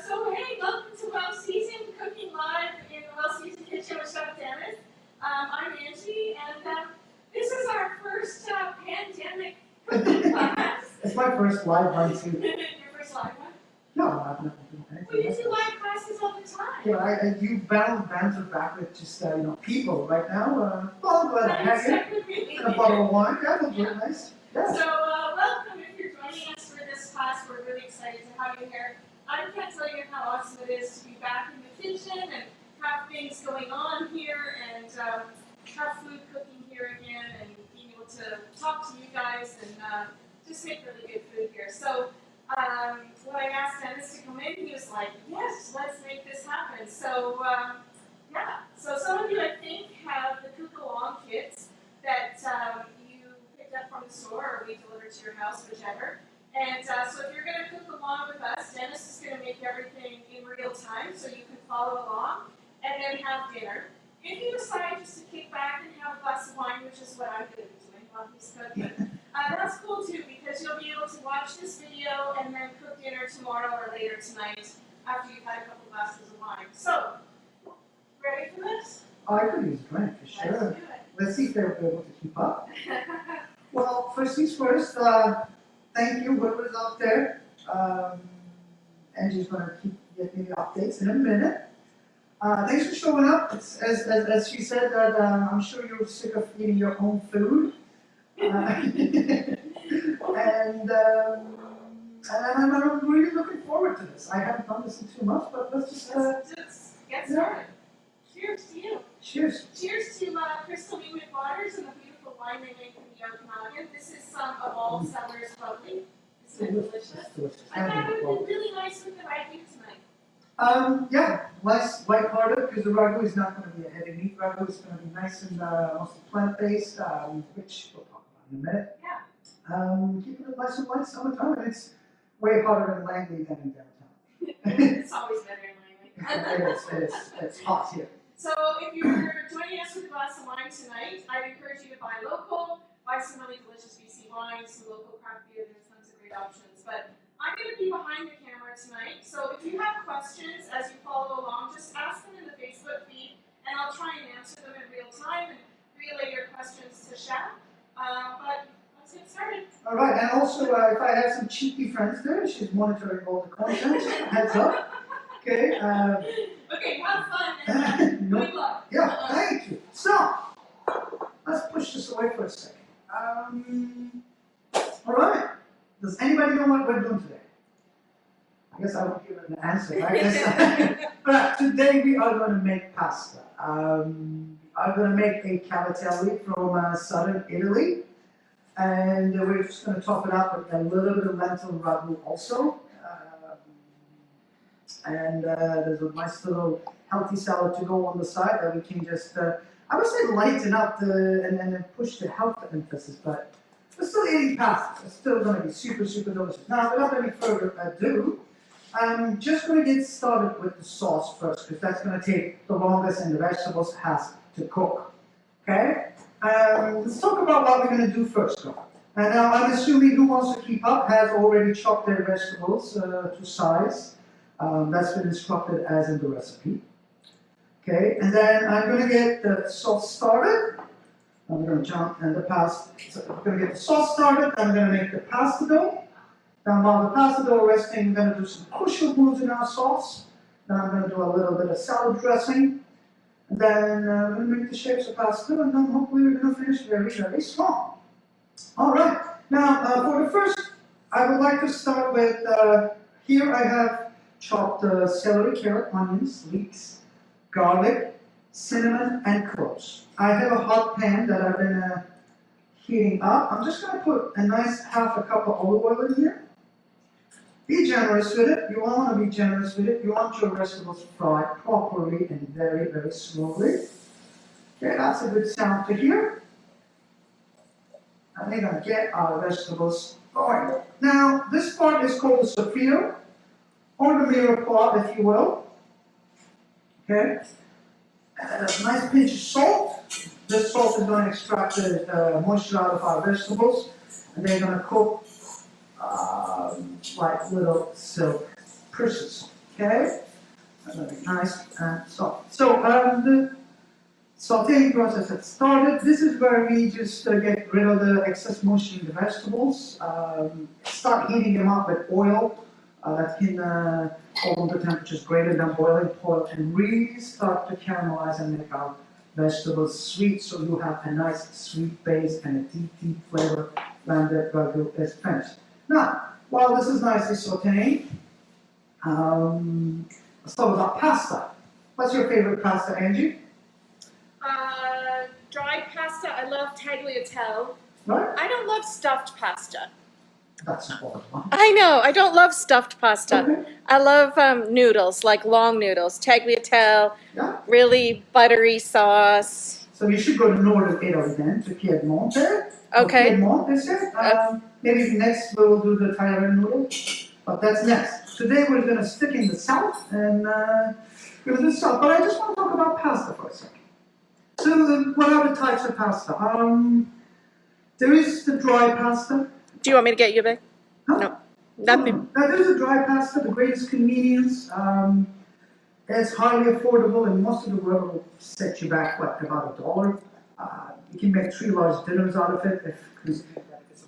So hey, welcome to Well Seasoned Cooking Live in the Well Seasoned Kitchen with Chef Dennis. I'm Angie, and this is our first pandemic cooking class. It's my first live one too. Your first live one? No, I've never done anything. Well, you do live classes all the time. Yeah, you banter back with just people right now. Well, glad to have you. And a bottle of wine. Yeah, that's really nice. Yeah. So welcome if you're joining us for this class. We're really excited to have you here. I can't tell you how awesome it is to be back in the kitchen and have things going on here and have food cooking here again and being able to talk to you guys and just make really good food here. So when I asked Dennis to come in, he was like, yes, let's make this happen. So yeah, so some of you I think have the cook along kits that you picked up from the store or we delivered to your house, whichever. And so if you're going to cook along with us, Dennis is going to make everything in real time so you can follow along and then have dinner. If you decide just to kick back and have a glass of wine, which is what I'm going to be doing while he's cooking, that's cool too because you'll be able to watch this video and then cook dinner tomorrow or later tonight after you've had a couple glasses of wine. So, ready for this? I could use a drink for sure. Let's do it. Let's see if they're able to keep up. Well, first things first, thank you, whoever's out there. Angie's going to keep getting me updates in a minute. Thanks for showing up. As she said, that I'm sure you're sick of eating your own food. And I'm really looking forward to this. I haven't done this in 2 months, but let's just get started. Cheers to you. Cheers. Cheers to Crystal Newman Waters and the beautiful wine they make from the Okanagan. This is some of all Cellars Bubbly. Isn't it delicious? Delicious. I thought it would be really nice with the ragu tonight. Yeah, less lighthearted because the ragu is not going to be a heavy meat ragu. It's going to be nice and mostly plant-based, which we'll talk about in a minute. Yeah. Keeping it nice and light summertime, and it's way hotter in Langley than in downtown. It's always better in Langley. It's hot here. So if you're joining us with a glass of wine tonight, I'd encourage you to buy local, buy some really delicious BC wines, some local craft beer. There's tons of great options. But I'm going to be behind the camera tonight, so if you have questions as you follow along, just ask them in the Facebook feed, and I'll try and answer them in real time and relay your questions to Chef. But let's get started. All right, and also if I have some cheeky friends there, she's monitoring all the content. Heads up. Okay. Okay, have fun and good luck. Yeah, thank you. So, let's push this away for a second. All right. Does anybody know what we're doing today? I guess I will give an answer, right? But today we are going to make pasta. I'm going to make a Cavatelli from southern Italy. And we're just going to top it up with a little bit of lentil ragu also. And there's a nice little healthy salad to go on the side that we can just, I would say lighten up and then push the health emphasis, but we're still eating pasta. It's still going to be super, super delicious. Now, without any further ado, I'm just going to get started with the sauce first, because that's going to take the longest and the vegetables has to cook. Okay? Let's talk about what we're going to do first. And now, I'm assuming who wants to keep up has already chopped their vegetables to size. That's been instructed as in the recipe. Okay, and then I'm going to get the sauce started. I'm going to jump and the pasta. So I'm going to get the sauce started. I'm going to make the pasta dough. Then while the pasta dough is resting, I'm going to do some crucial moves in our sauce. Then I'm going to do a little bit of salad dressing. And then I'm going to make the shapes of pasta, and then hopefully we're going to finish very, very strong. All right. Now, for the first, I would like to start with, here I have chopped celery, carrot, onions, leeks, garlic, cinnamon, and cloves. I have a hot pan that I've been heating up. I'm just going to put a nice half a cup of olive oil in here. Be generous with it. You want to be generous with it. You want your vegetables fried properly and very, very slowly. Okay, that's a good sound to hear. And we're going to get our vegetables going. Now, this part is called the sofrito, or the mirror pot, if you will. Okay. A nice pinch of salt. This salt is going to extract the moisture out of our vegetables, and they're going to cook like little silk purses. Okay? That's gonna be nice and soft. So the sauteing process has started. This is where we just get rid of the excess moisture in the vegetables. Start heating them up with oil that can hold the temperatures greater than boiling point and really start to caramelize and make our vegetables sweet, so you have a nice sweet base and a deep flavor when the ragu is finished. Now, while this is nicely sauteing, let's talk about pasta. What's your favorite pasta, Angie? Dry pasta, I love tagliatelle. Right? I don't love stuffed pasta. That's an odd one. I know, I don't love stuffed pasta. Okay. I love noodles, like long noodles, tagliatelle, Yeah. really buttery sauce. So you should go to northern Italy then, to Piedmont. Okay. Piedmont, is it? Maybe next we'll do the Thailand noodles, but that's next. Today we're going to stick in the south and we're going to do south. But I just want to talk about pasta for a second. So what are the types of pasta? There is the dry pasta. Do you want me to get you a bag? Huh? No. Nothing. Now, there's a dry pasta, the greatest convenience. It's highly affordable, and most of the world will set you back, what, about $1. You can make 3 large dinners out of it if it's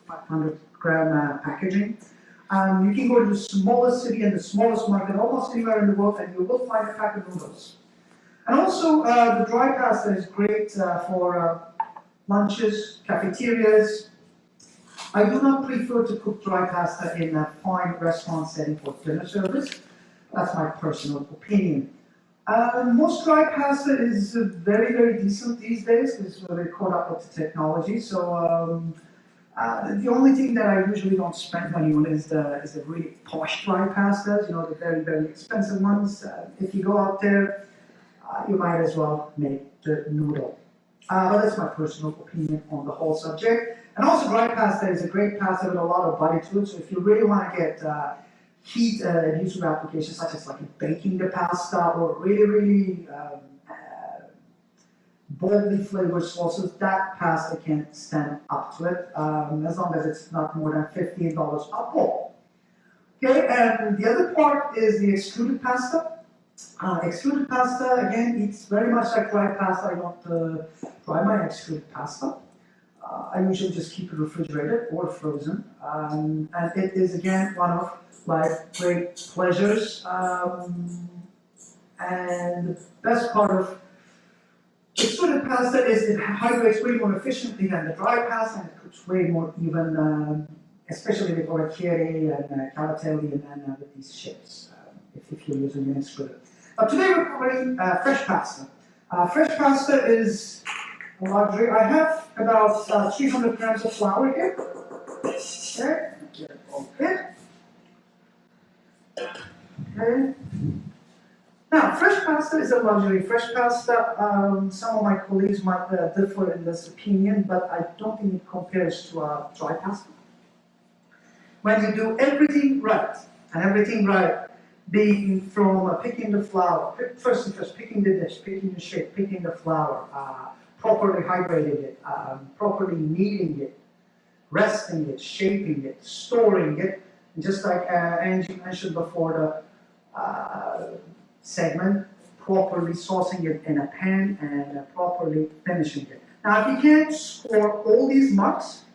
a 500-gram packaging. You can go to the smallest city and the smallest market, almost anywhere in the world, and you will find a pack of noodles. And also, the dry pasta is great for lunches, cafeterias. I do not prefer to cook dry pasta in a fine restaurant setting for dinner service. That's my personal opinion. Most dry pasta is very decent these days because we're caught up with the technology. So the only thing that I usually don't spend money on is the really posh dry pastas, you know, the very expensive ones. If you go out there, you might as well make the noodle. But that's my personal opinion on the whole subject. And also dry pasta is a great pasta with a lot of body to it, so if you really want to get heat and useful applications such as like baking the pasta or really boldly flavored sauces, that pasta can stand up to it, as long as it's not more than $15 a bowl. Okay, and the other part is the extruded pasta. Extruded pasta, again, it's very much like dry pasta. I don't dry my extruded pasta. I usually just keep it refrigerated or frozen, and it is again one of like great pleasures. And the best part of extruded pasta is it hydrates way more efficiently than the dry pasta, and it cooks way more even, especially with orecchieri and cavatelli and with these shapes, if you're using an extruded. But today we're covering fresh pasta. Fresh pasta is a luxury. I have about 300 grams of flour here. Okay. Okay. Now, fresh pasta is a luxury. Fresh pasta, some of my colleagues might differ in this opinion, but I don't think it compares to dry pasta. When you do everything right, and everything right, being from picking the flour, first and first, picking the dish, picking the shape, picking the flour, properly hydrating it, properly kneading it, resting it, shaping it, storing it, and just like Angie mentioned before the segment, properly saucing it in a pan and properly finishing it. Now, if you can't score all these marks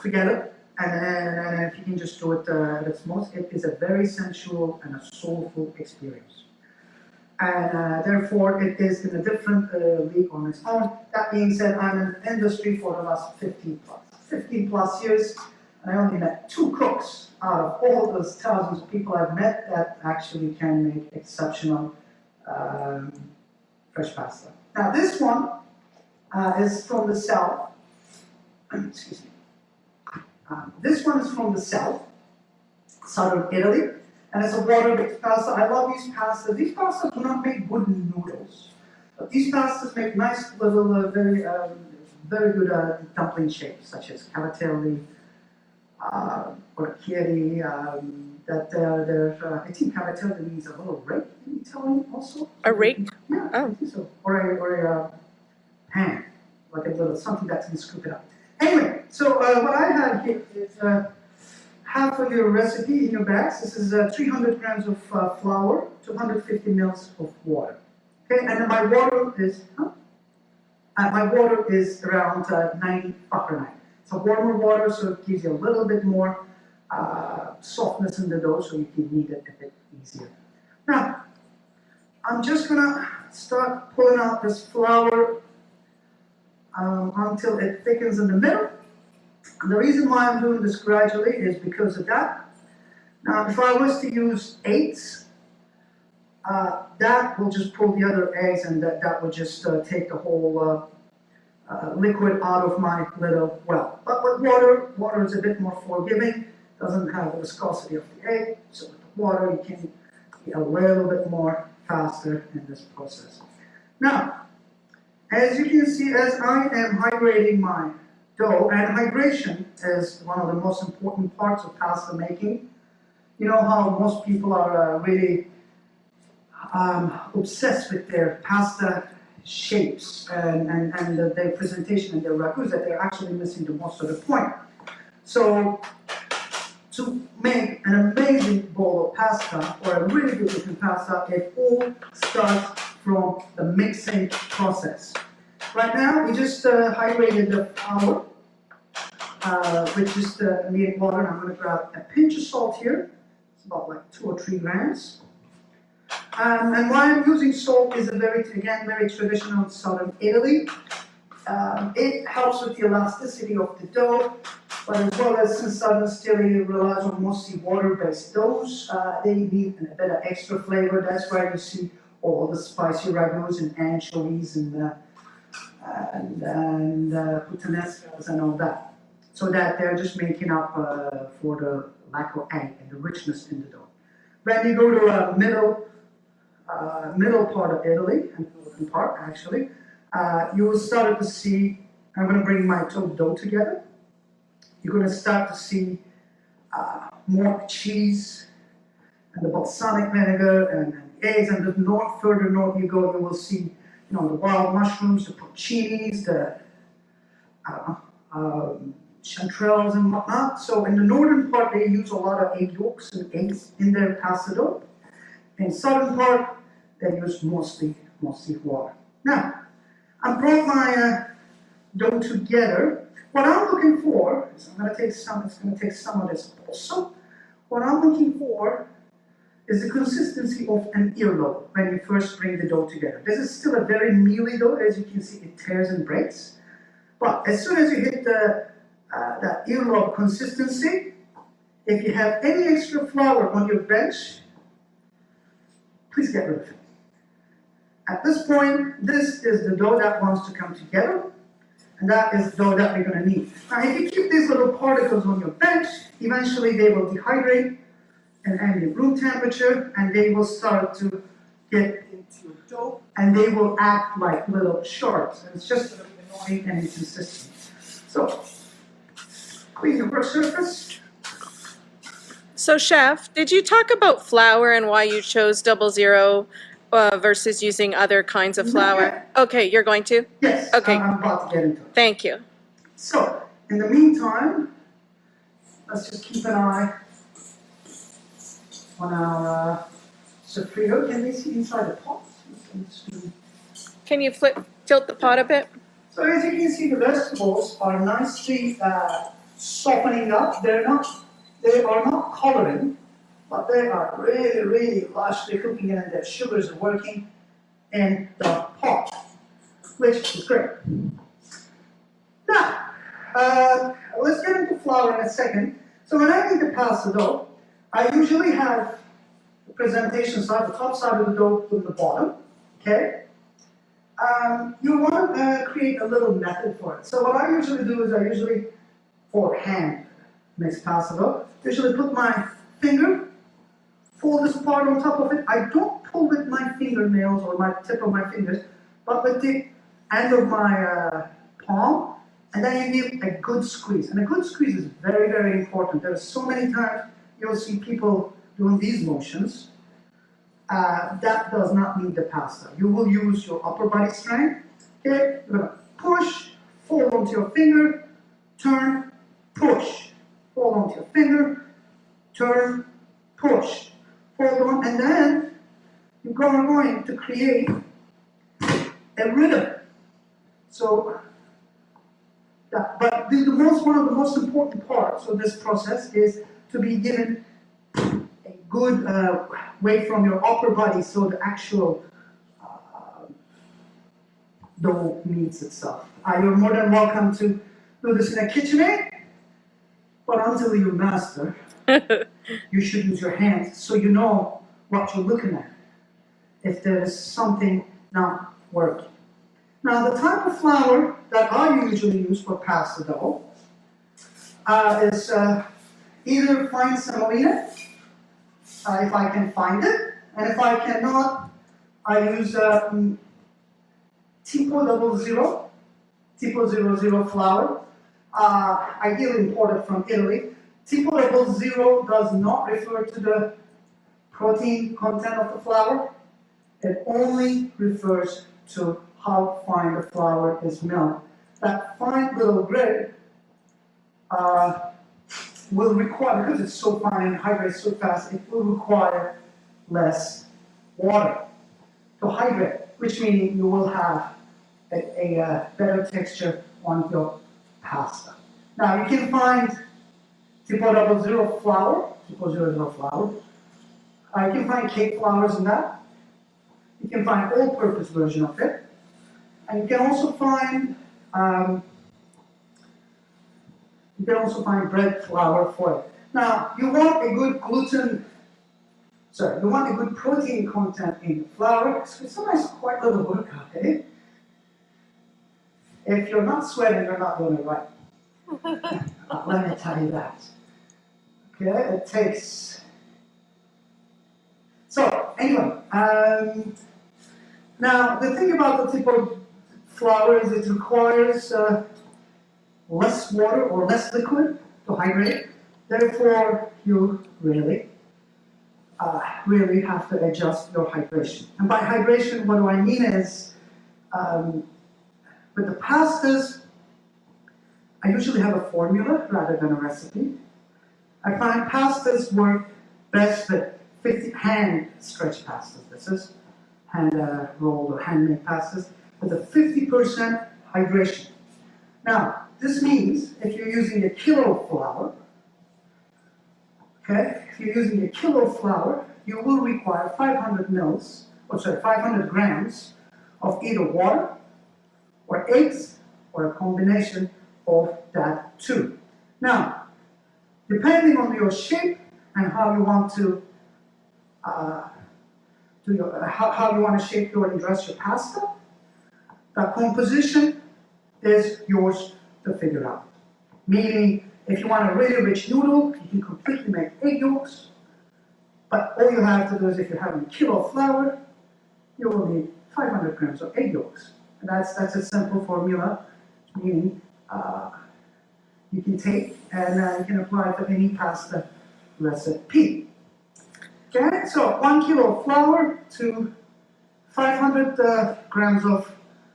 together, and if you can just do it at its most, it is a very sensual and a soulful experience. And therefore, it is in a different league on its own. That being said, I'm in the industry for the last 15 plus years, and I only met 2 cooks out of all those thousands of people I've met that actually can make exceptional fresh pasta. Now, this one is from the south. Excuse me. This one is from the southern Italy, and it's a water-based pasta. I love these pastas. These pastas do not make wooden noodles, but these pastas make nice little, very good dumpling shapes, such as cavatelli, orecchieri. I think cavatelli means a little rake in Italian also. A rake? Yeah, I think so. Or a pan, like a little something that can scoop it up. Anyway, so what I have here is half of your recipe in your bags. This is 300 grams of flour, 250 mils of water. Okay, and my water is around 90 Fahrenheit. So warmer water, so it gives you a little bit more softness in the dough, so you can knead it a bit easier. Now, I'm just gonna start pulling out this flour until it thickens in the middle. And the reason why I'm doing this gradually is because of that. Now, if I was to use eighths, that will just pull the other eggs, and that will just take the whole liquid out of my little well. But with water is a bit more forgiving, doesn't have the viscosity of the egg, so with the water you can be a little bit more faster in this process. Now, as you can see, as I am hydrating my dough, and hydration is one of the most important parts of pasta making. You know how most people are really obsessed with their pasta shapes and their presentation and their ragus, that they're actually missing the most of the point. So, to make an amazing bowl of pasta, or a really good looking pasta, it all starts from the mixing process. Right now, we just hydrated the flour with just immediate water, and I'm going to grab a pinch of salt here. It's about like 2 or 3 grams. And why I'm using salt is very traditional in southern Italy. It helps with the elasticity of the dough, but as well as since southern Italy relies on mostly water-based doughs, they need a bit of extra flavor. That's why you see all the spicy ragus and anchovies and puttanescas and all that, so that they're just making up for the lack of egg and the richness in the dough. When you go to middle part of Italy, and northern part actually, you will start to see, I'm going to bring my dough together, you're going to start to see more cheese and the balsamic vinegar and eggs, and the further north you go, you will see the wild mushrooms, the porcinis, the chanterelles and whatnot. So in the northern part, they use a lot of egg yolks and eggs in their pasta dough. In the southern part, they use mostly water. Now, I brought my dough together. What I'm looking for is, it's going to take some of this also. What I'm looking for is the consistency of an earlobe when you first bring the dough together. This is still a very mealy dough. As you can see, it tears and breaks. But as soon as you hit that earlobe consistency, if you have any extra flour on your bench, please get rid of it. At this point, this is the dough that wants to come together, and that is the dough that we're going to need. Now, if you keep these little particles on your bench, eventually they will dehydrate at ambient room temperature, and they will start to get into your dough, and they will act like little shards, and it's just going to be annoying and inconsistent. So, clean your work surface. So, Chef, did you talk about flour and why you chose 00 versus using other kinds of flour? Okay, you're going to? Yes, okay. I'm about to get into it. Thank you. So, in the meantime, let's just keep an eye on our sofrito. Can they see inside the pot? Can you tilt the pot a bit? So as you can see, the vegetables are nicely softening up. They are not coloring, but they are really, really lushly cooking, and their sugars are working in the pot, which is great. Now, let's get into flour in a second. So when I make the pasta dough, I usually have the presentation side, the top side of the dough to the bottom, okay? You want to create a little method for it. So what I usually do is for hand mix pasta dough, usually put my finger, fold this part on top of it. I don't pull with my fingernails or my tip of my fingers, but with the end of my palm, and then you give a good squeeze. And a good squeeze is very, very important. There are so many times you'll see people doing these motions. That does not need the pasta. You will use your upper body strength. Okay, you're gonna push, fold onto your finger, turn, push, fold onto your finger, turn, push, hold on, and then you're going to create a rhythm. So, yeah, but one of the most important parts of this process is to be given a good weight from your upper body, so the actual dough meets itself. You're more than welcome to do this in a KitchenAid, but until you master, you should use your hands so you know what you're looking at, if there is something not working. Now, the type of flour that I usually use for pasta dough is either fine semolina, if I can find it, and if I cannot, I use Tipo 00 flour, ideally imported from Italy. Tipo 00 does not refer to the protein content of the flour. It only refers to how fine the flour is milled. That fine little grit will require, because it's so fine and hydrates so fast, it will require less water to hydrate, which means you will have a better texture on your pasta. Now you can find Tipo 00 flour, Tipo 00 flour. You can find cake flours in that. You can find all-purpose version of it. And you can also find bread flour for it. Now, you want a good protein content in the flour. So it's a nice, quite little workout, eh? If you're not sweating, you're not doing it right. Let me tell you that. Okay, it takes. So, anyway, now the thing about the Tipo flour is it requires less water or less liquid to hydrate. Therefore, you really have to adjust your hydration. And by hydration, what do I mean is, with the pastas, I usually have a formula rather than a recipe. I find pastas work best with hand stretch pastas. This is hand rolled or handmade pastas with a 50% hydration. Now, this means if you're using a kilo flour, okay, if you're using a kilo flour, you will require 500 grams of either water or eggs or a combination of that two. Now, depending on your shape and how you want to how you want to shape and dress your pasta, the composition is yours to figure out. Meaning, if you want a really rich noodle, you can completely make egg yolks, but all you have to do is if you're having a kilo of flour, you will need 500 grams of egg yolks. And that's a simple formula, meaning you can take and you can apply it to any pasta recipe. Okay, so 1 kilo of flour to 500 grams of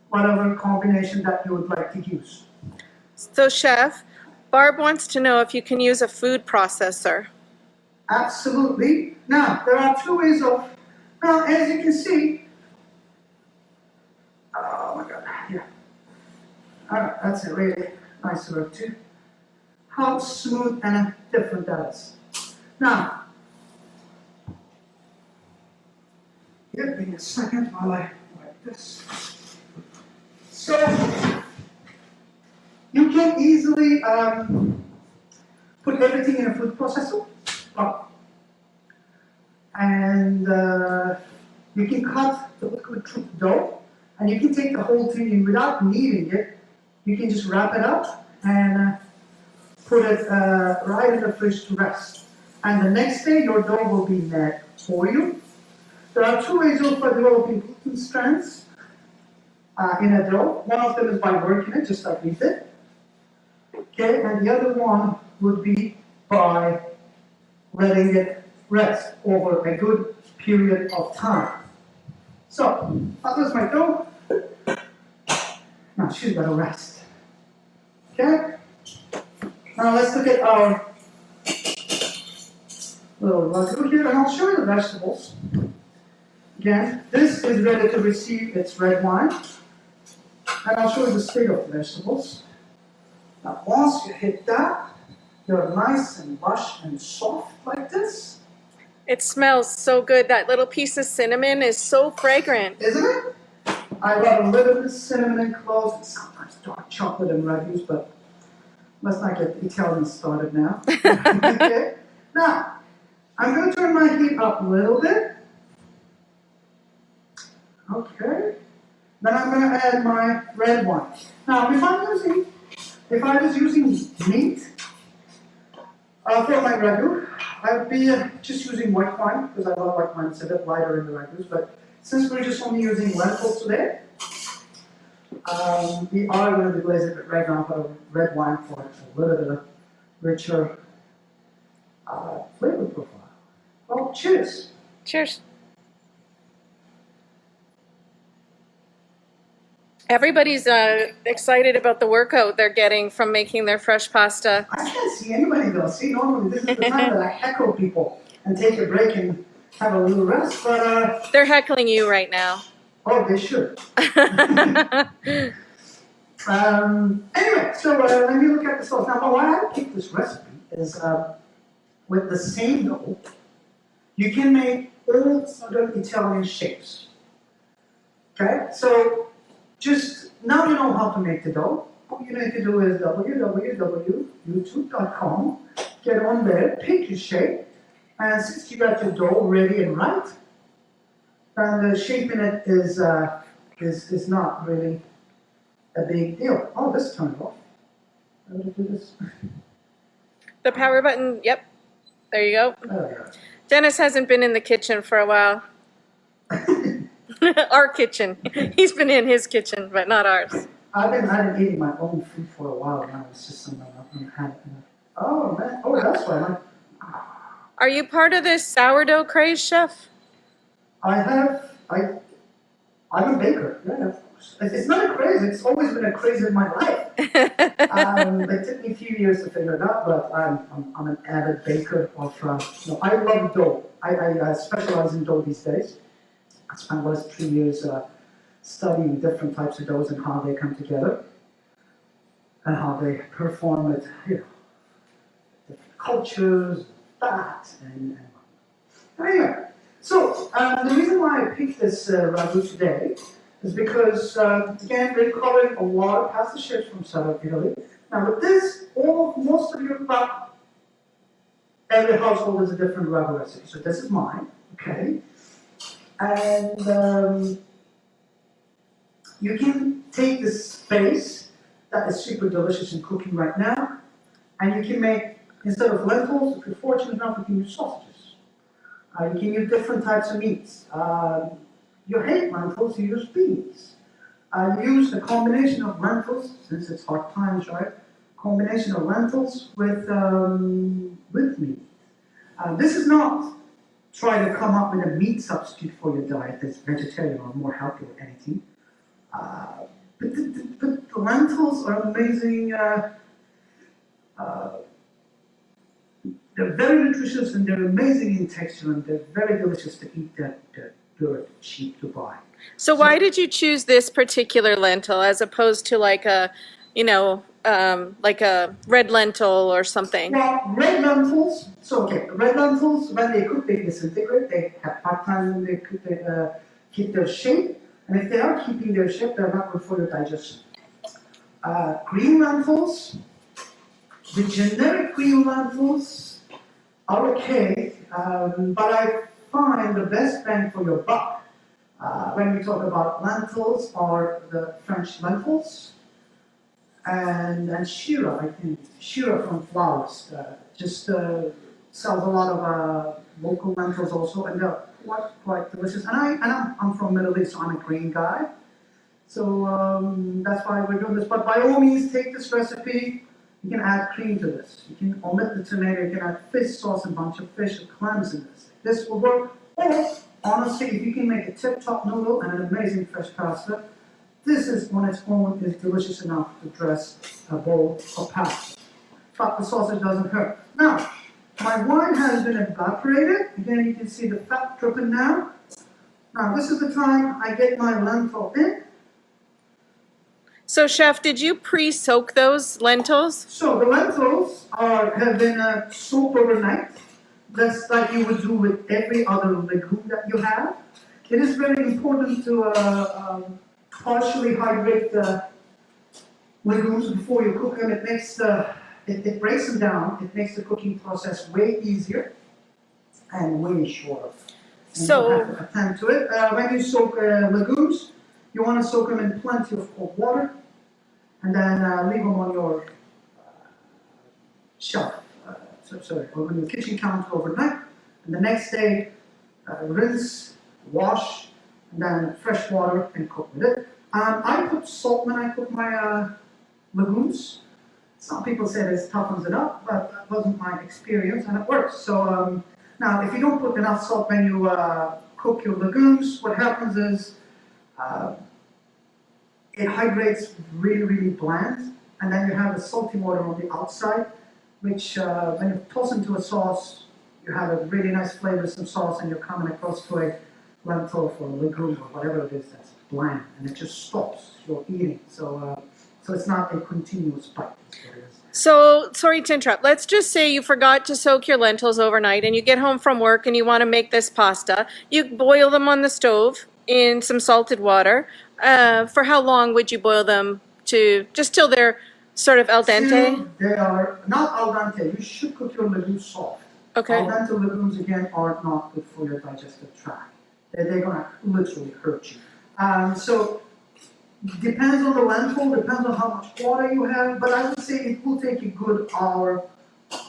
whatever combination that you would like to use. So, Chef, Barb wants to know if you can use a food processor. Absolutely. Now, there are two ways of, now, as you can see, oh my God, yeah. All right, that's a really nice work too. How smooth and different that is. Now, give me a second while I write this. So, you can easily put everything in a food processor, and you can cut the liquid dough, and you can take the whole thing in without kneading it. You can just wrap it up and put it right in the fridge to rest. And the next day, your dough will be made for you. There are two ways of developing gluten strands in a dough. One of them is by working it, just like we did. Okay, and the other one would be by letting it rest over a good period of time. So, that was my dough. Now she's got to rest. Okay? Now let's look at our little ragu here, and I'll show you the vegetables. Again, this is ready to receive its red wine, and I'll show you the state of the vegetables. Now, once you hit that, they're nice and lush and soft like this. It smells so good. That little piece of cinnamon is so fragrant. Isn't it? I love a little bit of cinnamon and cloves, and sometimes dark chocolate and ragus, but let's not get the Italians started now. Okay? Now, I'm going to turn my heat up a little bit. Okay. Then I'm going to add my red wine. Now, if I was using meat for my ragu, I would be just using white wine, because I love white wine. It's a bit lighter in the ragus, but since we're just only using lentils today, we are going to glaze it with red wine, but red wine for a little bit of richer flavor profile. Well, cheers. Cheers. Everybody's excited about the workout they're getting from making their fresh pasta. I can't see anybody though. See, normally this is the time that I heckle people and take a break and have a little rest, but They're heckling you right now. oh, they should. Anyway, so let me look at the sauce. Now, why I picked this recipe is with the same dough, you can make all sort of Italian shapes. Okay, so just now you know how to make the dough. All you need to do is www.youtube.com, get on there, pick your shape, and since you got your dough ready and right, then the shaping it is not really a big deal. Oh, this turned off. How do I do this? The power button, yep. There you go. There we go. Dennis hasn't been in the kitchen for a while. Our kitchen. He's been in his kitchen, but not ours. I've been eating my own food for a while now. It's just something I've had. Oh man! Oh, that's why. Are you part of this sourdough craze, Chef? I'm a baker. Yeah, of course. It's not a craze. It's always been a craze in my life. It took me a few years to figure it out, but I'm an avid baker of. I love dough. I specialize in dough these days. I spent the last 3 years studying different types of doughs and how they come together and how they perform with different cultures, fat, and anyway. So the reason why I picked this ragu today is because again we're covering a lot of pasta shapes from southern Italy. Now with this, most of your every household is a different ragu recipe. So this is mine, okay. And you can take this base that is super delicious in cooking right now, and you can make, instead of lentils, if you're fortunate enough, you can use sausages. You can use different types of meats. You hate lentils, you use beans. You use a combination of lentils, since it's hard times, right? Combination of lentils with meat. This is not try to come up with a meat substitute for your diet that's vegetarian or more healthy or anything. But the lentils are amazing. They're very nutritious and they're amazing in texture and they're very delicious to eat that they're cheap to buy. So why did you choose this particular lentil as opposed to like a, like a red lentil or something? Well, red lentils, red lentils, when they cook, they disintegrate. They have hard time when they cook, they keep their shape. And if they are keeping their shape, they're not good for your digestion. Green lentils, the generic green lentils are okay, but I find the best bang for your buck when we talk about lentils are the French lentils. And Shira, I think, Shira from Flowers, sells a lot of local lentils also, and they're quite delicious. And I'm from Middle East, so I'm a green guy. So that's why we're doing this. But by all means, take this recipe. You can add cream to this. You can omit the tomato. You can add fish sauce, a bunch of fish, and clams in this. This will work. Or, honestly, if you can make a tip-top noodle and an amazing fresh pasta, this is on its own is delicious enough to dress a bowl of pasta. But the sausage doesn't hurt. Now, My wine has been evaporated. Again, you can see the fat dripping now. Now, this is the time I get my lentil in. So chef, did you pre-soak those lentils? So the lentils have been soaked overnight. That's like you would do with every other legume that you have. It is very important to partially hydrate the legumes before you cook them. It makes it breaks them down. It makes the cooking process way easier and way shorter. And So- you have to attend to it. When you soak legumes, you want to soak them in plenty of cold water, and then leave them on your shelf. Or on your kitchen counter overnight. And the next day, rinse, wash, and then fresh water and cook with it. I put salt when I cook my legumes. Some people say this toughens it up, but that wasn't my experience, and it works. So now, if you don't put enough salt when you cook your legumes, what happens is it hydrates really, really bland, and then you have the salty water on the outside, which when you toss into a sauce, you have a really nice flavorsome sauce, and you're coming across to a lentil or a legume or whatever it is that's bland, and it just stops your eating. So it's not a continuous bite. Is what it is. So, sorry to interrupt. Let's just say you forgot to soak your lentils overnight and you get home from work and you want to make this pasta. You boil them on the stove in some salted water. For how long would you boil them just till they're sort of al dente? Still, they are not al dente. You should cook your legumes soft. Okay. Al dente legumes, again, are not good for your digestive tract. They're going to literally hurt you. So, depends on the lentil, depends on how much water you have, but I would say it will take a good hour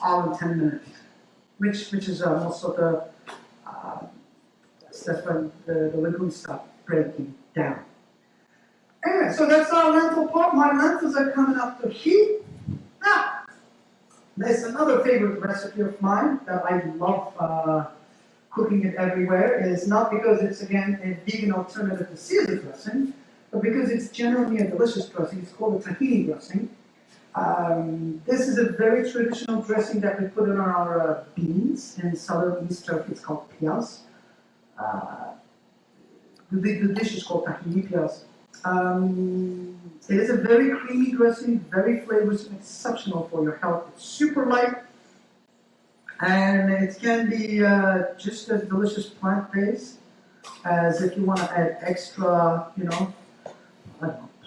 and 10 minutes, which is most of the, that's when the legumes start breaking down. Anyway, so that's our lentil part. My lentils are coming up to heat. Now, there's another favorite recipe of mine that I love cooking it everywhere. It is not because it's, again, a vegan alternative to Caesar dressing, but because it's generally a delicious dressing. It's called a tahini dressing. This is a very traditional dressing that we put in our beans in southern East Turkey. It's called piyaz. The dish is called tahini piyaz. It is a very creamy dressing, very flavorsome, exceptional for your health. It's super light, and it can be just as delicious plant-based as if you want to add extra, I don't know,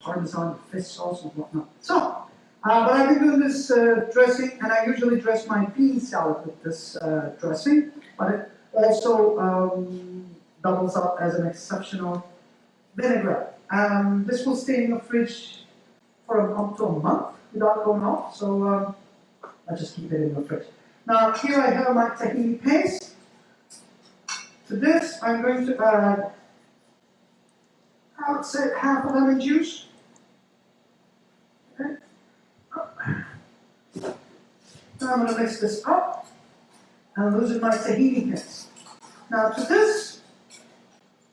Parmesan, fish sauce, and whatnot. So, but I've been doing this dressing, and I usually dress my bean salad with this dressing, but it also doubles up as an exceptional vinaigrette. This will stay in the fridge for up to a month without going off, so I just keep it in the fridge. Now, here I have my tahini paste. To this, I'm going to add, I would say, half a lemon juice. Okay. Now I'm going to mix this up, and I'm losing my tahini paste. Now to this,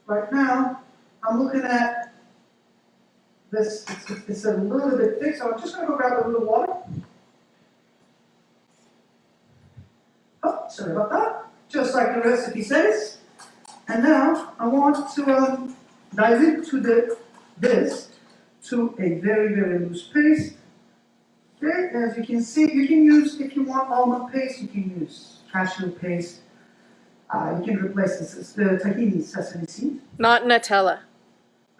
right now, I'm looking at this, it's a little bit thick, so I'm just going to go grab a little water. Oh, sorry about that. Just like the recipe says. And now I want to dilute this to a very, very loose paste. Okay, as you can see, you can use, if you want almond paste, you can use cashew paste. You can replace this as the tahini sesame seed. Not Nutella.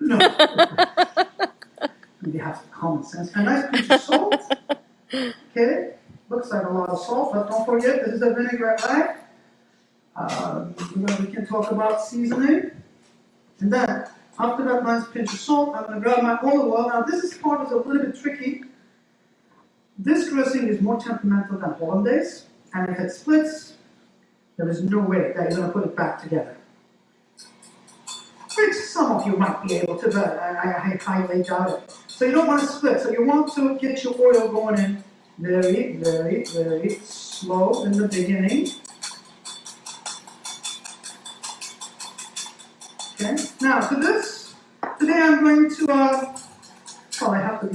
No. You have some common sense. A nice pinch of salt. Okay, looks like a lot of salt, but don't forget, this is a vinaigrette bag. We can talk about seasoning. And then, after that nice pinch of salt, I'm going to grab my olive oil. Now, this part is a little bit tricky. This dressing is more temperamental than hollandaise, and if it splits, there is no way that you're going to put it back together. Which some of you might be able to, but I highly doubt it. So you don't want to split. So you want to get your oil going in very, very, very slow in the beginning. Okay. Now to this, today I'm going to. I have to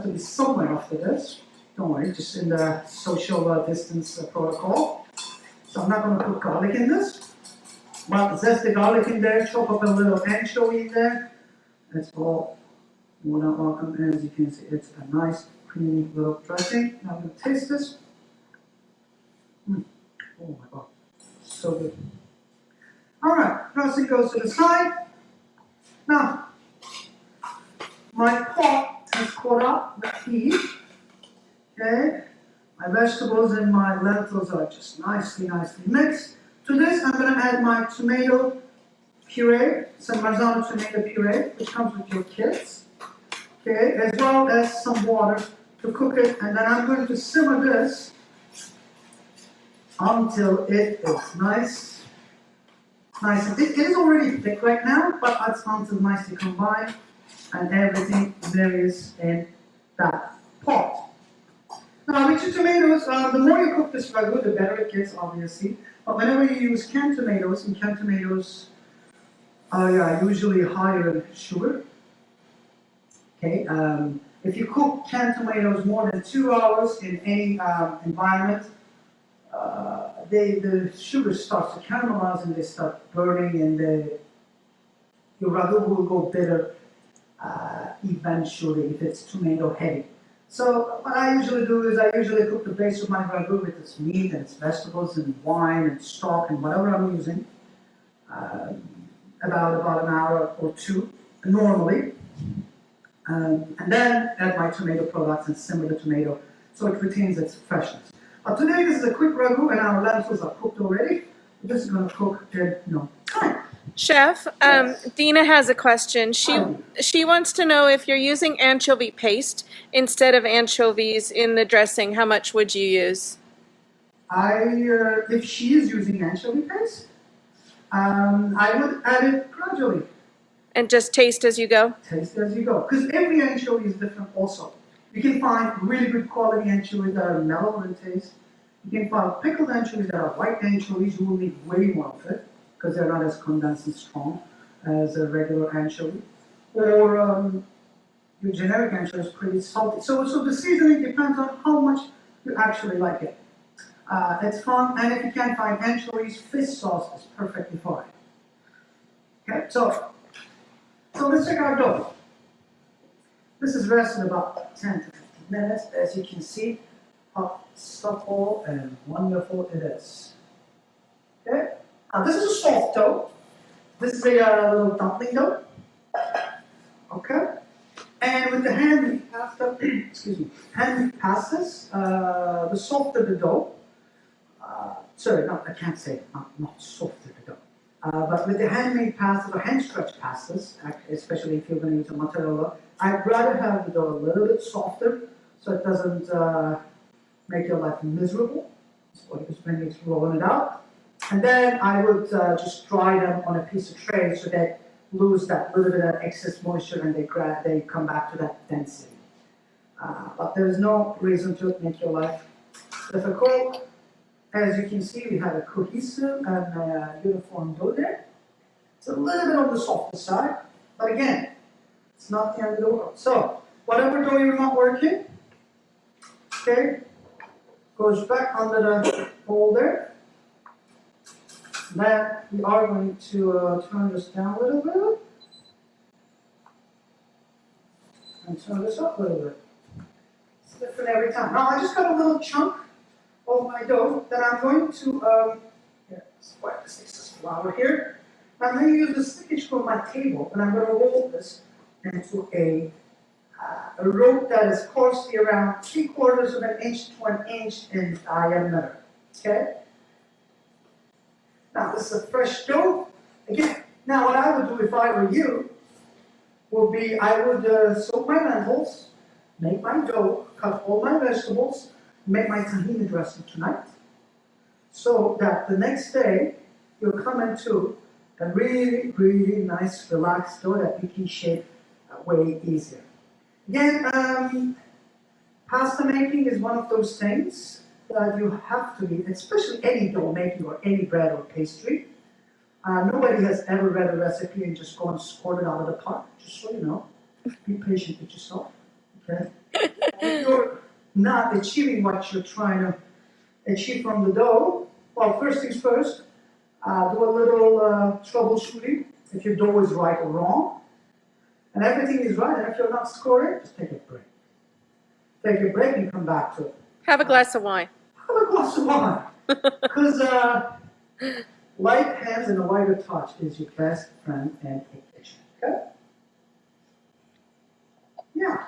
be somewhere after this. Don't worry, just in the social distance protocol. So I'm not going to put garlic in this. But zest the garlic in there, chop up a little anchovy in there. It's all more than welcome. And as you can see, it's a nice, creamy little dressing. Now I'm going to taste this. Oh my God, so good. All right, dressing goes to the side. Now, my pot has caught up with heat. Okay, my vegetables and my lentils are just nicely mixed. To this, I'm going to add my tomato puree, some Marzano tomato puree, which comes with your kits. Okay, as well as some water to cook it, and then I'm going to simmer this until it is nice. It is already thick right now, but it's until nicely combined and everything marries in that pot. Now with your tomatoes, the more you cook this ragu, the better it gets, obviously. But whenever you use canned tomatoes, and canned tomatoes are usually higher in sugar. Okay, if you cook canned tomatoes more than 2 hours in any environment, the sugar starts to caramelize and they start burning, and your ragu will go bitter eventually if it's tomato heavy. So what I usually do is I usually cook the base of my ragu with its meat and its vegetables and wine and stock and whatever I'm using, about an hour or two normally, and then add my tomato products and simmer the tomato so it retains its freshness. Today this is a quick ragu and our lentils are cooked already. This is going to cook in time. Chef, Dina has a question. She wants to know if you're using anchovy paste instead of anchovies in the dressing, how much would you use? If she is using anchovy paste, I would add it gradually. And just taste as you go? Taste as you go. Because every anchovy is different also. You can find really good quality anchovies that are mellow in taste. You can find pickled anchovies that are white anchovies. You will need way more of it because they're not as condensed and strong as a regular anchovy. Or your generic anchovy is pretty salty. So the seasoning depends on how much you actually like it. It's fun, and if you can't find anchovies, fish sauce is perfectly fine. Okay, so let's check our dough. This is resting about 10 to 15 minutes. As you can see, how supple and wonderful it is. Okay, now this is a soft dough. This is a little dumpling dough. Okay, and with the hand pasta, hand pastas, the softer the dough. Sorry, no, I can't say not softer the dough. But with the handmade pastas or hand stretched pastas, especially if you're going to use a mozzarella, I'd rather have the dough a little bit softer so it doesn't make your life miserable. So when you're rolling it out. And then I would just dry them on a piece of tray so they lose that little bit of excess moisture and they come back to that density. But there's no reason to make your life difficult. As you can see, we have a cohesive and uniform dough there. It's a little bit on the softer side, but again, it's not the end of the world. So, whatever dough you're not working, okay, goes back under the bowl there. Then we are going to turn this down a little bit and turn this up a little bit. It's different every time. Now I just got a little chunk of my dough that I'm going to, wipe this excess flour here. I'm going to use the stickage from my table and I'm going to roll this into a rope that is coarsely around 3/4 of an inch to an inch in diameter. Okay? Now this is a fresh dough. Again, now what I would do if I were you would be I would soak my lentils, make my dough, cut all my vegetables, make my tahini dressing tonight, so that the next day you'll come into a really, really nice relaxed dough that you can shape way easier. Again, pasta making is one of those things that you have to be, especially any dough making or any bread or pastry. Nobody has ever read a recipe and just go and squirt it out of the pot, just so you know. Be patient with yourself, okay? not achieving what you're trying to achieve from the dough, well, first things first, do a little troubleshooting if your dough is right or wrong. And everything is right, and if you're not scoring, just take a break. Take a break and come back to it. Have a glass of wine. Have a glass of wine. Because light hands and a lighter touch is your best friend in a kitchen. Okay? Yeah.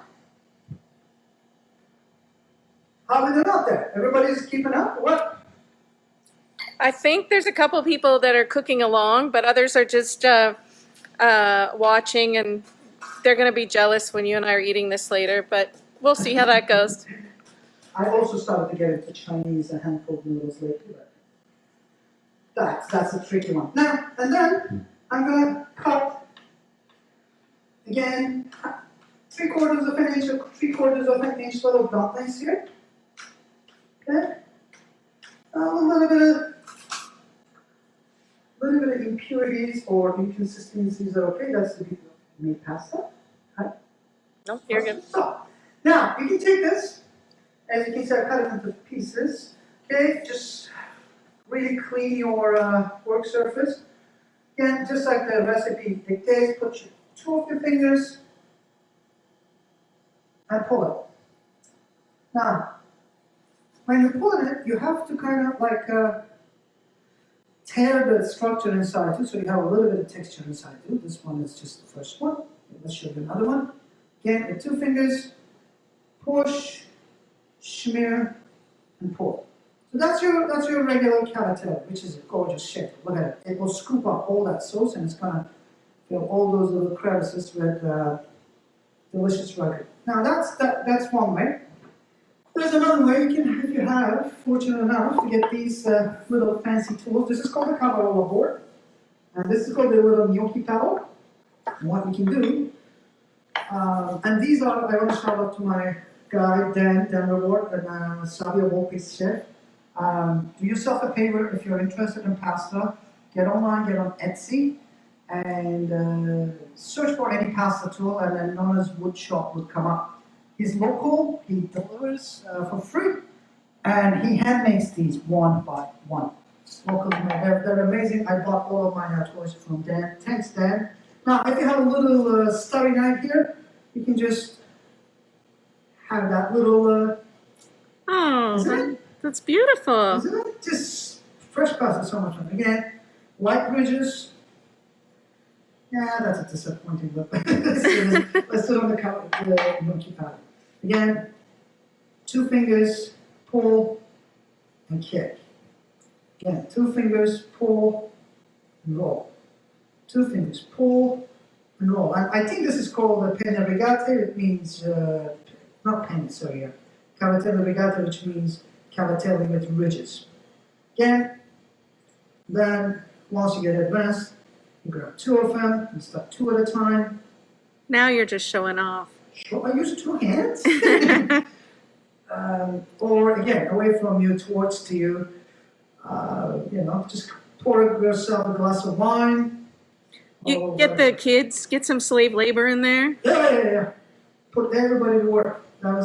How are we doing out there? Everybody's keeping up? What? I think there's a couple people that are cooking along, but others are just watching, and they're going to be jealous when you and I are eating this later, but we'll see how that goes. I also started to get into Chinese and hand-pulled noodles lately, but that's a tricky one. Now, and then I'm gonna cut, again, 3/4 of an inch or 3/4 of an inch little dumplings here. Okay? A little bit of impurities or inconsistencies are okay. That's the meat pasta. Okay? No, you're good. So, now, you can take this, as you can see, I cut it into pieces. Okay, just really clean your work surface. Again, just like the recipe dictates, put your 2 of your fingers and pull it. Now, when you pull it, you have to kind of like tear the structure inside too, so you have a little bit of texture inside too. This one is just the first one. Let's show you another one. Again, with 2 fingers, push, smear, and pull. So that's your regular cavatelli, which is a gorgeous shape. Look at it. It will scoop up all that sauce, and it's gonna fill all those little crevices with delicious ragu. Now that's one way. There's another way. You can, if you have fortunate enough to get these little fancy tools. This is called a Cavatelli board, and this is called the little gnocchi paddle. And what you can do, and these are, I want to shout out to my guy Dan Reward and Savio Volpe's chef. Do yourself a favor if you're interested in pasta. Get online, get on Etsy, and search for any pasta tool, and then Nona's Wood Shop would come up. He's local, he delivers for free, and he hand makes these one by one. Local, they're amazing. I bought all of my toys from Dan. Thanks, Dan. Now, if you have a little starry night here, you can just have that little. That's beautiful. Isn't it? Just fresh pasta is so much fun. Again, light ridges. Yeah, that's a disappointing look. Let's do it on the monkey pattern. Again, 2 fingers, pull, and kick. Again, 2 fingers, pull, and roll. 2 fingers, pull, and roll. I think this is called a penna rigate. It means, not penna, sorry, Cavatelli rigate, which means cavatelli with ridges. Again, then once you get advanced, you grab 2 of them and start 2 at a time. Now you're just showing off. Sure, I use 2 hands. Or again, away from you, towards to you. Just pour yourself a glass of wine. You get the kids, get some slave labor in there. Yeah. Put everybody to work. That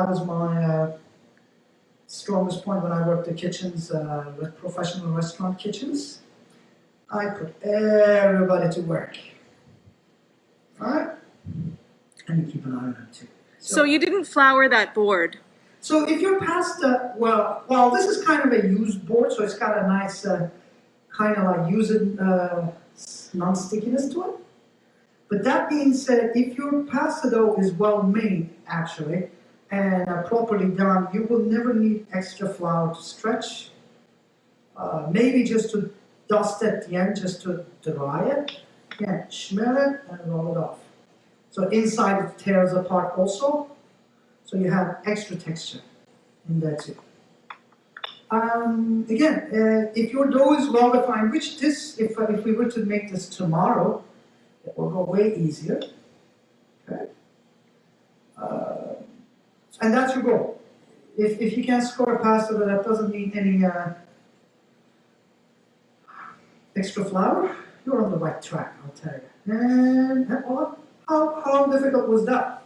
was my strongest point when I worked at kitchens, with professional restaurant kitchens. I put everybody to work. All right? And you keep an eye on them too. So you didn't flour that board. So if your pasta, well, this is kind of a used board, so it's got a nice kind of like used non-stickiness to it. But that being said, if your pasta dough is well made, actually, and properly done, you will never need extra flour to stretch. Maybe just to dust at the end, just to dry it. Again, smear it and roll it off. So inside it tears apart also, so you have extra texture in there too. Again, if your dough is well defined, which this, if we were to make this tomorrow, it will go way easier. Okay. And that's your goal. If you can score a pasta that doesn't need any extra flour, you're on the right track, I'll tell you. And how difficult was that?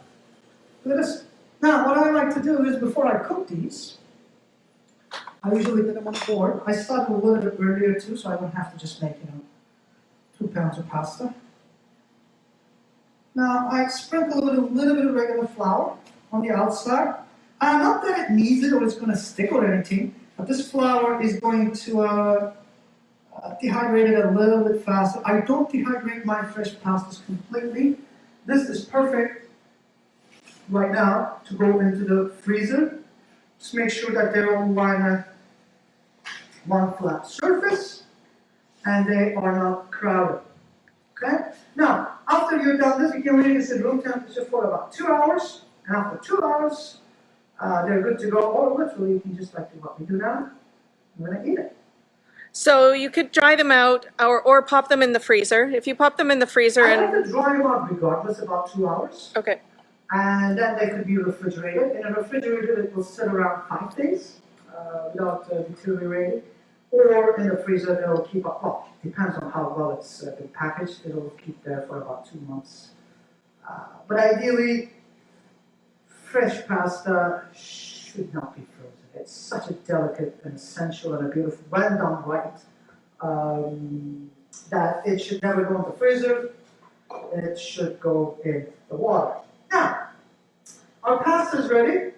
Look at this. Now, what I like to do is before I cook these, I usually get them on board. I start a little bit earlier too, so I don't have to just make, 2 pounds of pasta. Now, I sprinkle a little bit of regular flour on the outside. Not that it needs it or it's going to stick or anything, but this flour is going to dehydrate it a little bit faster. I don't dehydrate my fresh pastas completely. This is perfect right now to go into the freezer. Just make sure that they're all on one flat surface and they are not crowded. Okay? Now, after you're done this, you can leave this at room temperature for about 2 hours. And after 2 hours, they're good to go. Or literally, you can just do what we do now. I'm going to eat it. So you could dry them out or pop them in the freezer. If you pop them in the freezer I like to dry them out regardless, about 2 hours. Okay. And then they could be refrigerated. In a refrigerator, it will sit around 5 days without deteriorating. Or in the freezer, it'll keep up. Well, depends on how well it's been packaged. It'll keep there for about 2 months. But ideally, fresh pasta should not be frozen. It's such a delicate and essential and a beautiful, when done right, that it should never go in the freezer. It should go in the water. Now, our pasta is ready.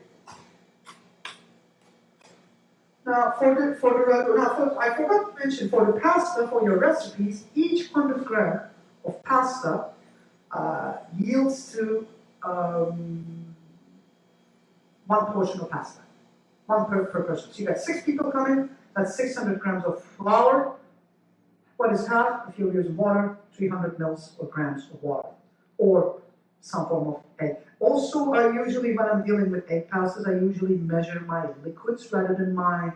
Now, I forgot to mention, for the pasta, for your recipes, each 100 gram of pasta yields to 1 portion of pasta. 1 per person. So you got 6 people coming, that's 600 grams of flour. What is half? If you use water, 300 mils or grams of water. Or some form of egg. Also, I usually, when I'm dealing with egg pastas, I usually measure my liquids rather than my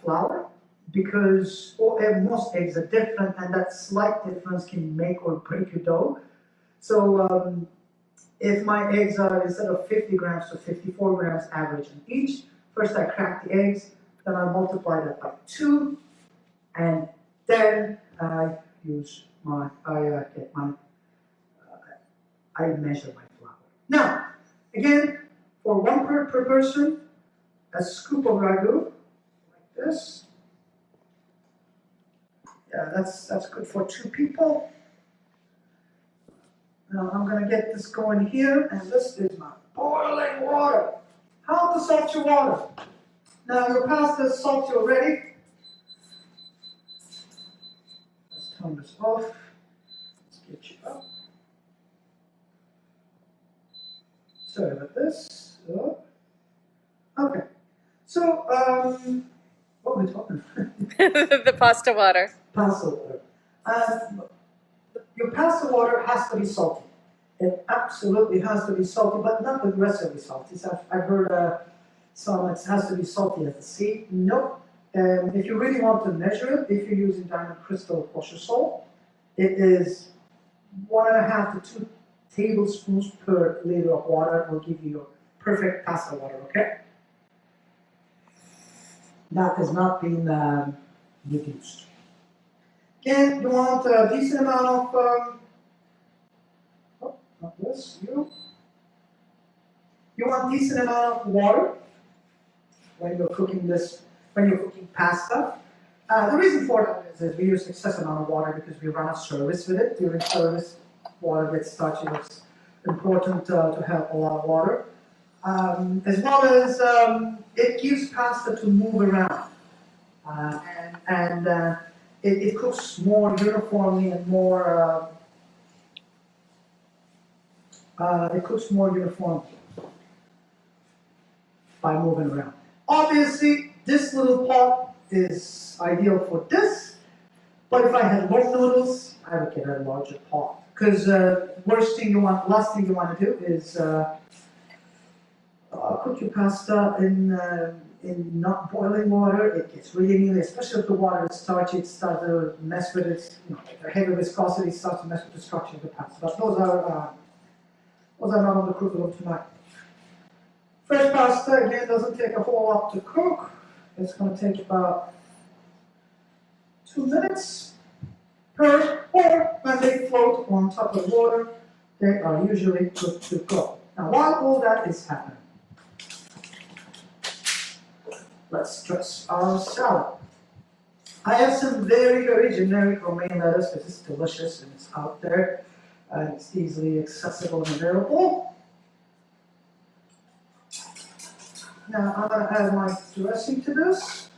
flour, because most eggs are different, and that slight difference can make or break your dough. So if my eggs are, instead of 50 grams to 54 grams average in each, first I crack the eggs, then I multiply that by 2, and then I I measure my flour. Now, again, for 1 per person, a scoop of ragu, like this. Yeah, that's good for 2 people. Now I'm going to get this going here, and this is my boiling water. How to salt your water. Now your pasta is salty already. Let's turn this off. Let's get you up. Sorry about this. Okay. So, what are we talking about? The pasta water. Pasta water. Your pasta water has to be salty. It absolutely has to be salty, but not aggressively salty. So I've heard some it has to be salty as the sea. Nope. If you really want to measure it, if you're using diamond crystal kosher salt, it is 1.5 to 2 tablespoons per liter of water will give you your perfect pasta water, okay? That has not been reduced. Again, you want a decent amount of, not this, you want a decent amount of water when you're cooking this, when you're cooking pasta. The reason for that is we use excessive amount of water because we run a service with it. During service, water gets starchy. It's important to have a lot of water. As well as it gives pasta to move around. It cooks more uniformly and more, it cooks more uniformly by moving around. Obviously, this little pot is ideal for this, but if I had more noodles, I would get a larger pot. Because last thing you want to do is cook your pasta in not boiling water. It gets really mealy, especially if the water is starchy. It starts to mess with it. The heavy viscosity starts to mess with the structure of the pasta. But those are not on the curriculum tonight. Fresh pasta again doesn't take a whole lot to cook. It's going to take about 2 minutes per, or when they float on top of water, they are usually good to go. Now, while all that is happening, let's dress our salad. I have some very, very generic romaine lettuce because it's delicious and it's out there and it's easily accessible and available. Now I'm going to add my dressing to this.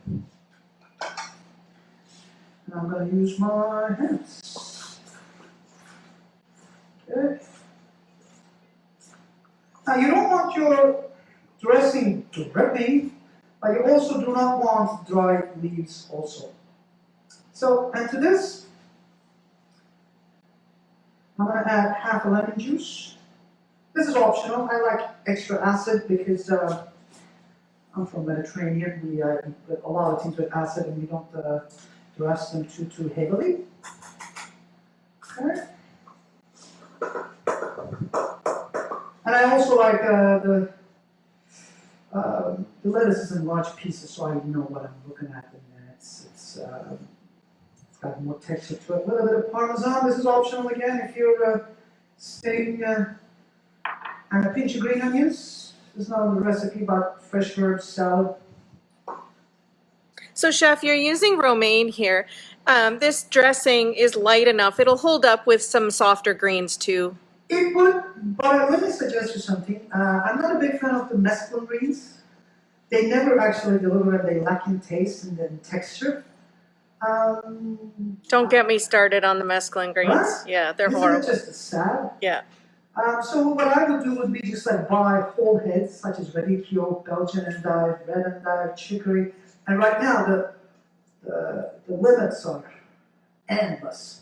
And I'm going to use my hands. Okay. Now you don't want your dressing dripping, but you also do not want dry leaves also. So, and to this, I'm going to add half a lemon juice. This is optional. I like extra acid because I'm from Mediterranean. We eat a lot of things with acid and we don't dress them too heavily. Okay. And I also like the lettuce is in large pieces, so I know what I'm looking at, and it's got more texture to it. A little bit of Parmesan. This is optional again if you're staying, and a pinch of green onions. This is not on the recipe, but fresh herbs salad. So, chef, you're using romaine here. This dressing is light enough. It'll hold up with some softer greens too. It would, but let me suggest you something. I'm not a big fan of the mesclun greens. They never actually deliver and they lack in taste and then texture. Don't get me started on the mesclun greens. What? Yeah, they're Isn't horrible. it just sad? Yeah. So what I would do would be just like buy whole heads, such as radicchio, Belgian endive, red endive, chicory, and right now the limits are endless.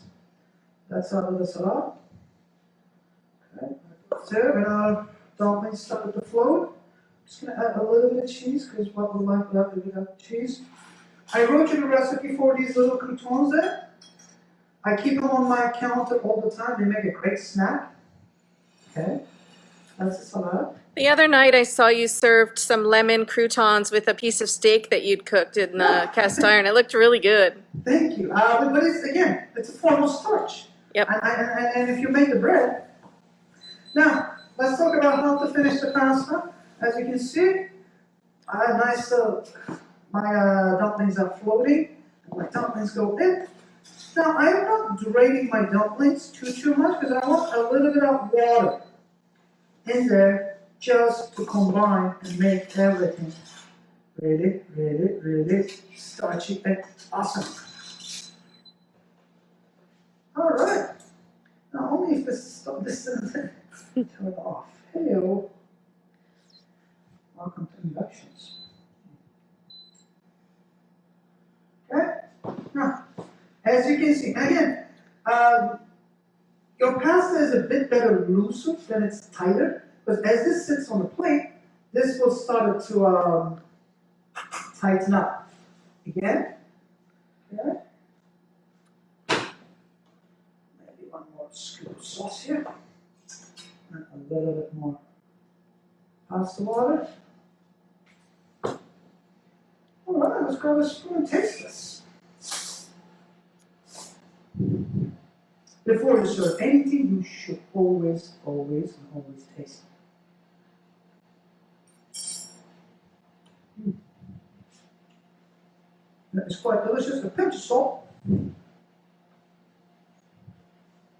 That's out of the salad. Okay, there, and our dumplings started to float. Just gonna add a little bit of cheese, because what we like without without cheese. I wrote you the recipe for these little croutons there. I keep them on my counter all the time. They make a great snack. Okay, that's the salad. The other night I saw you served some lemon croutons with a piece of steak that you'd cooked in the cast iron. It looked really good. Thank you. But it's, again, it's a form of starch. Yep. And if you make the bread. Now, let's talk about how to finish the pasta. As you can see, I have nice, my dumplings are floating. And my dumplings go in. Now, I am not draining my dumplings too much because I want a little bit of water in there just to combine and make everything really starchy and awesome. All right. Now, only if this doesn't turn off. Hello. Welcome to inductions. Okay. Now, as you can see, again, your pasta is a bit better looser than it's tighter, because as this sits on the plate, this will start to tighten up. Again, okay. Maybe one more scoop of sauce here, and a little bit more pasta water. All right, let's grab a spoon and taste this. Before you serve anything, you should always taste it. That is quite delicious. A pinch of salt. I'm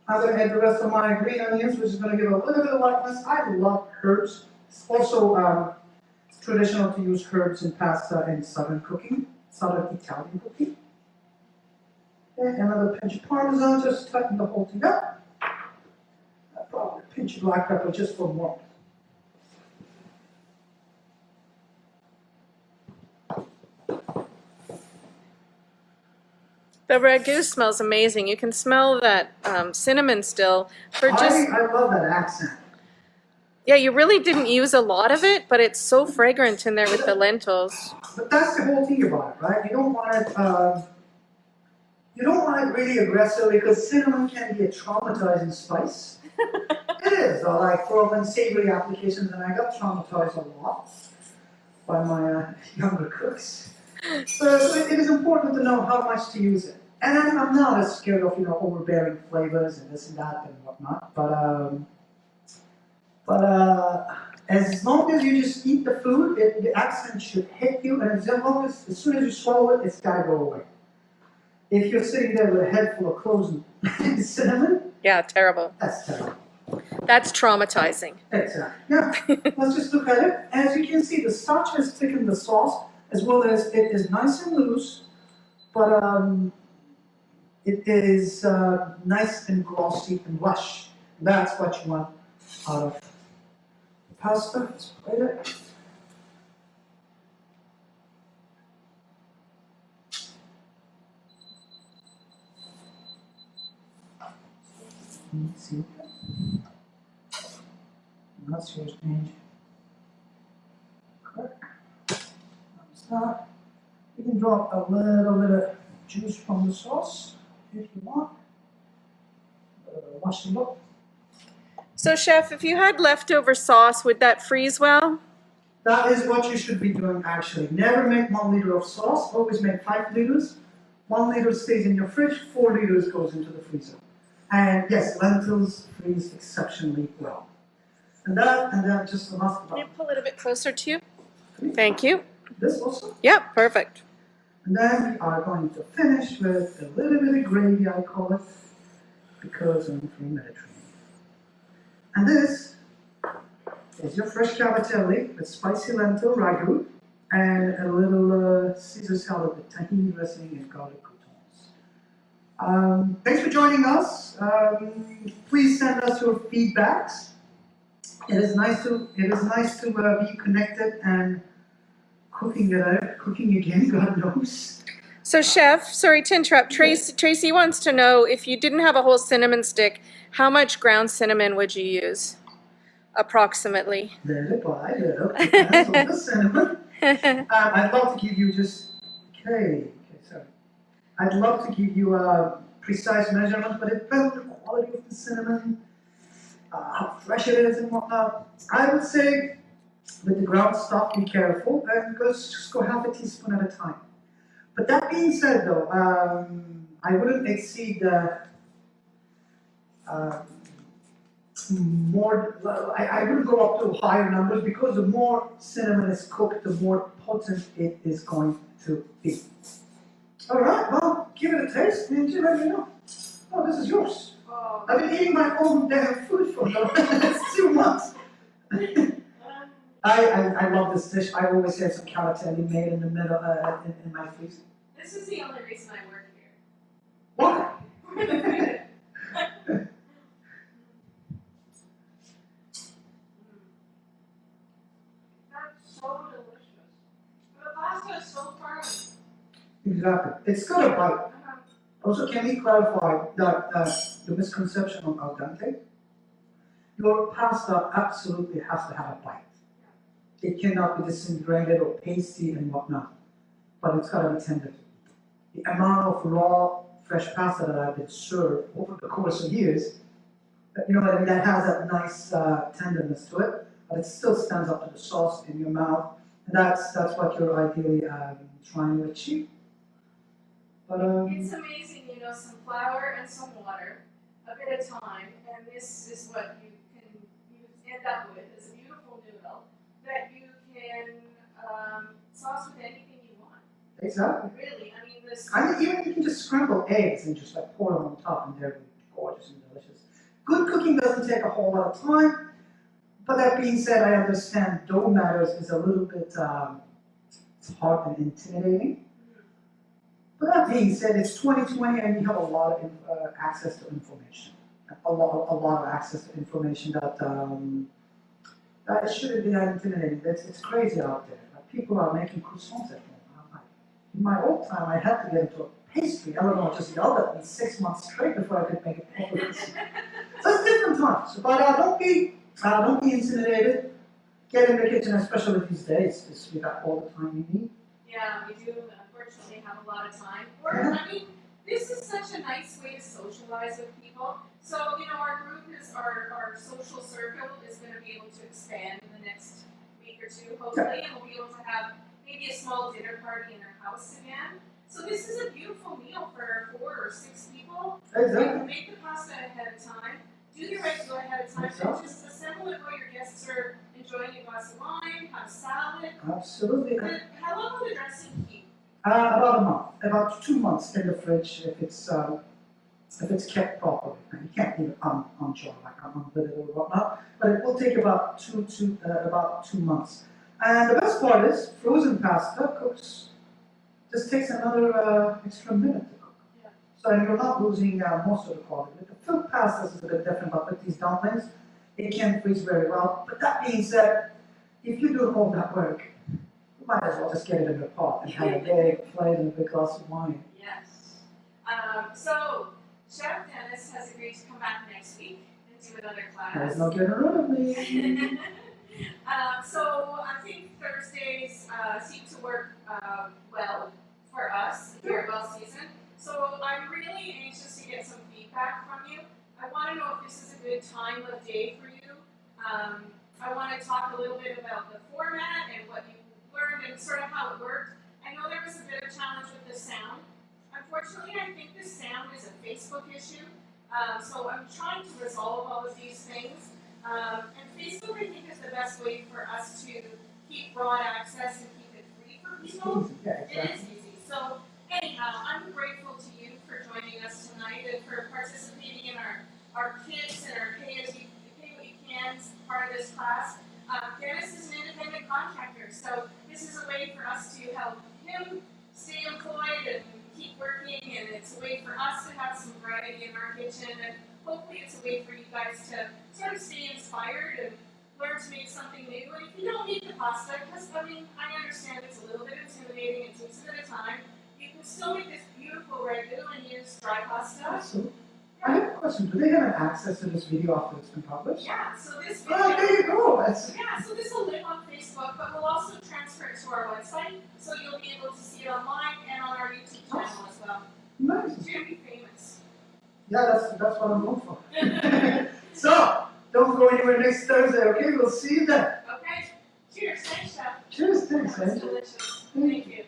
going to add the rest of my green onions, which is going to give a little bit of lightness. I love herbs. It's also traditional to use herbs in pasta and southern cooking, southern Italian cooking. Okay, another pinch of Parmesan, just tighten the whole thing up. Probably a pinch of black pepper just for warmth. The ragu smells amazing. You can smell that cinnamon still. For just I love that accent. yeah, you really didn't use a lot of it, but it's so fragrant in there with the lentils. But that's the whole thing about it, right? You don't want it really aggressive because cinnamon can be a traumatizing spice. It is, like for unsavory applications, and I got traumatized a lot by my younger cooks. So it is important to know how much to use it. And I'm not as scared of, overbearing flavors and this and that and whatnot. But As long as you just eat the food, the accent should hit you, and as soon as you swallow it, it's gotta go away. If you're sitting there with a head full of cloves and cinnamon, Yeah, terrible. that's terrible. That's traumatizing. Exactly. Yeah. Let's just look at it. As you can see, the starch has thickened the sauce, as well as it is nice and loose, but it is nice and glossy and lush. That's what you want out of the pasta. Let's plate it. Let's see. That's yours, Angie. Correct. That's that. You can drop a little bit of juice from the sauce if you want. Wash it up. So, Chef, if you had leftover sauce, would that freeze well? That is what you should be doing actually. Never make 1 liter of sauce, always make 5 liters. 1 liter stays in your fridge, 4 liters goes into the freezer. And yes, lentils freeze exceptionally well. And that just the mustard. Can you pull it a bit closer to you? Thank you. This also. Yep, perfect. And then we are going to finish with a little bit of gravy, I call it, because I'm from Mediterranean. And this is your fresh cavatelli with spicy lentil ragu and a little Caesar salad with tahini dressing and garlic croutons. Thanks for joining us. Please send us your feedbacks. It is nice to be connected and cooking again, God knows. So, Chef, sorry to interrupt. Tracy wants to know, if you didn't have a whole cinnamon stick, how much ground cinnamon would you use, approximately? Depends on the cinnamon. I'd love to give you sorry. I'd love to give you a precise measurement, but it depends on the quality of the cinnamon, how fresh it is and whatnot. I would say with the ground stuff, be careful and just go half a teaspoon at a time. But that being said, though, I wouldn't exceed more. I wouldn't go up to higher numbers because the more cinnamon is cooked, the more potent it is going to be. All right, well, give it a taste and you let me know. Oh, this is yours. Oh. I've been eating my own damn food for the last 2 months. I love this dish. I always have some cavatelli made in the middle in my freezer. This is the only reason I work here. Why? For the food. That's so delicious. The pasta is so firm. Exactly. It's got a bite. Uh-huh. Also, can we clarify that the misconception on al dente? Your pasta absolutely has to have a bite. It cannot be disintegrated or pasty and whatnot, but it's got to be tender. The amount of raw, fresh pasta that I've been served over the course of years, you know what I mean, that has that nice tenderness to it, but it still stands up to the sauce in your mouth, and that's what you're ideally trying to achieve. But It's amazing, some flour and some water, a bit of time, and this is what you end up with, is a beautiful noodle that you can sauce with anything you want. exactly. Really, I mean, this. Even you can just scramble eggs and just like pour them on top, and they're gorgeous and delicious. Good cooking doesn't take a whole lot of time, but that being said, I understand dough matters is a little bit it's hard and intimidating. But that being said, it's 2020 and we have a lot of access to information. A lot of access to information that that shouldn't be that intimidating. It's crazy out there. People are making croissants at home. In my old time, I had to get into a pastry. Eleanor just yelled at me 6 months straight before I could make a proper pastry. So it's different times. But don't be intimidated. Get in the kitchen, especially these days, because we got all the time you need. Yeah, we do unfortunately have a lot of time. I mean, this is such a nice way to socialize with people. So, our group our social circle is going to be able to expand in the next week or two, hopefully, and we'll be able to have maybe a small dinner party in our house again. So this is a beautiful meal for 4 or 6 people. Exactly. You can make the pasta ahead of time, do the rice ahead of time, and just assemble it while your guests are enjoying enjoying a glass of wine, have salad. Absolutely. How long will the dressing keep? About a month, about 2 months in the fridge if it's kept properly. And you can't leave it on jar like unlimited or whatnot, but it will take about two months. And the best part is frozen pasta cooks. Just takes another extra minute to cook. Yeah. So and you're not losing most of the quality. With the filled pastas is a bit different, but with these dumplings, it can freeze very well. But that being said, if you do all that work, you might as well just get it in the pot and have a big plate and a big glass of wine. Yes. So, Chef Dennis has agreed to come back next week and do another class. There's no getting rid of me. So I think Thursdays seem to work well for us here at Well Season. So I'm really anxious to get some feedback from you. I want to know if this is a good time of day for you. I want to talk a little bit about the format and what you learned and sort of how it worked. I know there was a bit of challenge with the sound. Unfortunately, I think the sound is a Facebook issue. So I'm trying to resolve all of these things. And Facebook, I think, is the best way for us to keep broad access and keep it free for It's people. easy, yeah, It exactly. is easy. So anyhow, I'm grateful to you for joining us tonight and for participating in our kits and our pay what you can part of this class. Dennis is an independent contractor, so this is a way for us to help him stay employed and keep working, and it's a way for us to have some variety in our kitchen, and hopefully it's a way for you guys to sort of stay inspired and learn to make something new. And if you don't need the pasta, because I mean, I understand it's a little bit intimidating, it takes a bit of time, you can still make this beautiful ragu and use dry pasta. Absolutely. I have a question. Do they have access to this video after it's been published? Yeah, so this Oh, video, there you go. That's so this will live on Facebook, but we'll also transfer it to our website, so you'll be able to see it online and on our YouTube channel as well. nice. You're gonna be famous. Yeah, that's what I'm looking for. So, don't go anywhere next Thursday, okay? We'll see you then. Okay, cheers, thanks, Chef. Cheers, thanks, That was Angel. delicious. Thank you.